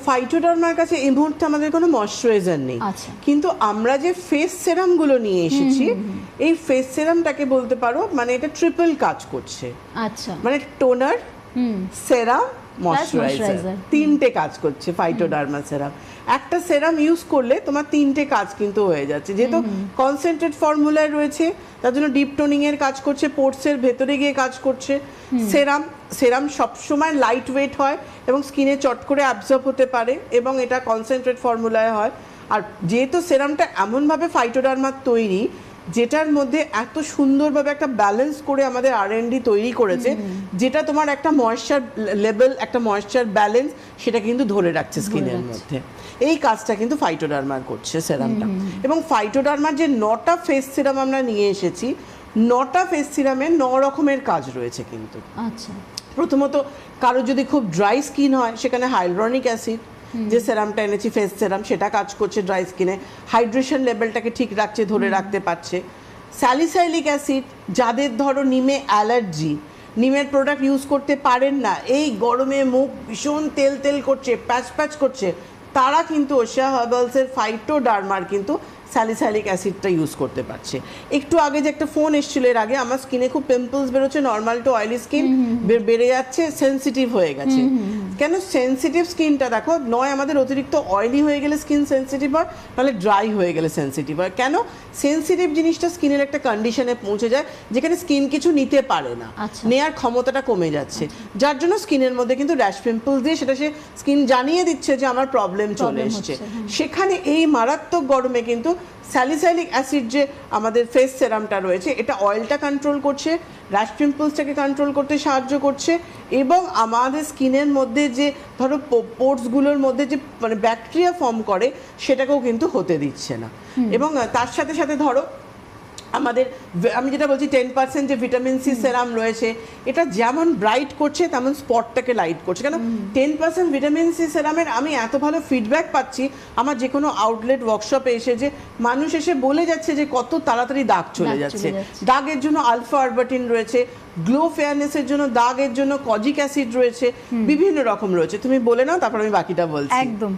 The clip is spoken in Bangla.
ফাইটোডার্মার কাছে এই মুহূর্তে আমাদের কোনো ময়শ্চারাইজার নেই, কিন্তু আমরা যে ফেস সেরাম গুলো নিয়ে এসেছি এই ফেস সেরামটাকে বলতে পারো মানে এটা ট্রিপল কাজ করছে। আচ্ছা, মানে টোনার, সেরাম, ময়শ্চারাইজার তিনটে কাজ করছে ফাইটোডার্মা সেরাম। একটা সেরাম ইউজ করলে তোমার তিনটে কাজ কিন্তু হয়ে যাচ্ছে, যেহেতু কনসেন্ট্রেট ফর্মুলায় রয়েছে তার জন্য ডিপ টোনিং এর কাজ করছে, পোর্টসের ভেতরে গিয়ে কাজ করছে। সেরাম সবসময় লাইট ওয়েট হয় এবং স্কিনে চট করে অ্যাবজর্ব হতে পারে এবং এটা কনসেন্ট্রেট ফর্মুলায় হয়। আর যেহেতু সেরামটা এমনভাবে ফাইটোডার্মার তৈরি যেটার মধ্যে এত সুন্দরভাবে একটা ব্যালেন্স করে আমাদের R&D তৈরি করেছে, যেটা তোমার একটা ময়েশ্চার লেভেল, একটা ময়েশ্চার ব্যালেন্স সেটা কিন্তু ধরে রাখছে স্কিনের মধ্যে। এই কাজটা কিন্তু ফাইটোডার্মার করছে সেরামটা। এবং ফাইটোডার্মার যে 9টা ফেস সিরাম আমরা নিয়ে এসেছি, 9টা ফেস সিরামে 9 রকমের কাজ রয়েছে কিন্তু। আচ্ছা, প্রথমত কারো যদি খুব ড্রাই স্কিন হয় সেখানে হাইলুরনিক অ্যাসিড যে সেরামটা এনেছি ফেস সেরাম সেটা কাজ করছে ড্রাই স্কিনে, হাইড্রেশন লেভেলটাকে ঠিক রাখছে, ধরে রাখতে পারছে। স্যালিসাইলিক অ্যাসিড যাদের ধরো নিমে অ্যালার্জি, নিমের প্রোডাক্ট ইউজ করতে পারেন না, এই গরমে মুখ ভীষণ তেল তেল করছে, প্যাচ প্যাচ করছে, তারা কিন্তু ওশিয়া হার্বালসের ফাইটোডার্মার কিন্তু স্যালিসাইলিক অ্যাসিডটা ইউজ করতে পারছে। একটু আগে যে একটা ফোন এসেছিল এর আগে, আমার স্কিনে খুব পিম্পলস বেরোচ্ছে, নর্মাল টু অয়েলি স্কিন বেড়ে যাচ্ছে, সেন্সিটিভ হয়ে গেছে। কেন সেন্সিটিভ স্কিনটা দেখো, নয় আমাদের অতিরিক্ত অয়েলি হয়ে গেলে স্কিন সেন্সিটিভ হয়, নাহলে ড্রাই হয়ে গেলে সেন্সিটিভ হয়। কেন সেন্সিটিভ জিনিসটা স্কিনের একটা কন্ডিশনে পৌঁছে যায় যেখানে স্কিন কিছু নিতে পারে না, নেয়ার ক্ষমতাটা কমে যাচ্ছে, যার জন্য স্কিনের মধ্যে কিন্তু র্যাশ পিম্পলস দিয়ে সেটা সে স্কিন জানিয়ে দিচ্ছে যে আমার প্রবলেম চলে এসছে। সেখানে এই মারাত্মক গরমে কিন্তু স্যালিসাইলিক অ্যাসিড যে আমাদের ফেস সেরামটা রয়েছে এটা অয়েলটা কন্ট্রোল করছে, র্যাশ পিম্পলসটাকে কন্ট্রোল করতে সাহায্য করছে এবং আমাদের স্কিনের মধ্যে যে ধরো পোর্টসগুলোর মধ্যে যে মানে ব্যাকটেরিয়া ফর্ম করে সেটাকেও কিন্তু হতে দিচ্ছে না। এবং তার সাথে সাথে ধরো আমাদের আমি যেটা বলছি 10% যে ভিটামিন সি সেরাম রয়েছে, এটা যেমন ব্রাইট করছে তেমন স্পটটাকে লাইট করছে। কেন 10% ভিটামিন সি সেরামের আমি এত ভালো ফিডব্যাক পাচ্ছি আমার যে কোনো আউটলেট ওয়ার্কশপে এসে, যে মানুষ এসে বলে যাচ্ছে যে কত তাড়াতাড়ি দাগ চলে যাচ্ছে। দাগের জন্য আলফা আরবাটিন রয়েছে, গ্লো ফেয়ারনেসের জন্য, দাগের জন্য কজিক অ্যাসিড রয়েছে, বিভিন্ন রকম রয়েছে। তুমি বলে নাও তারপর আমি বাকিটা বলছি। একদম।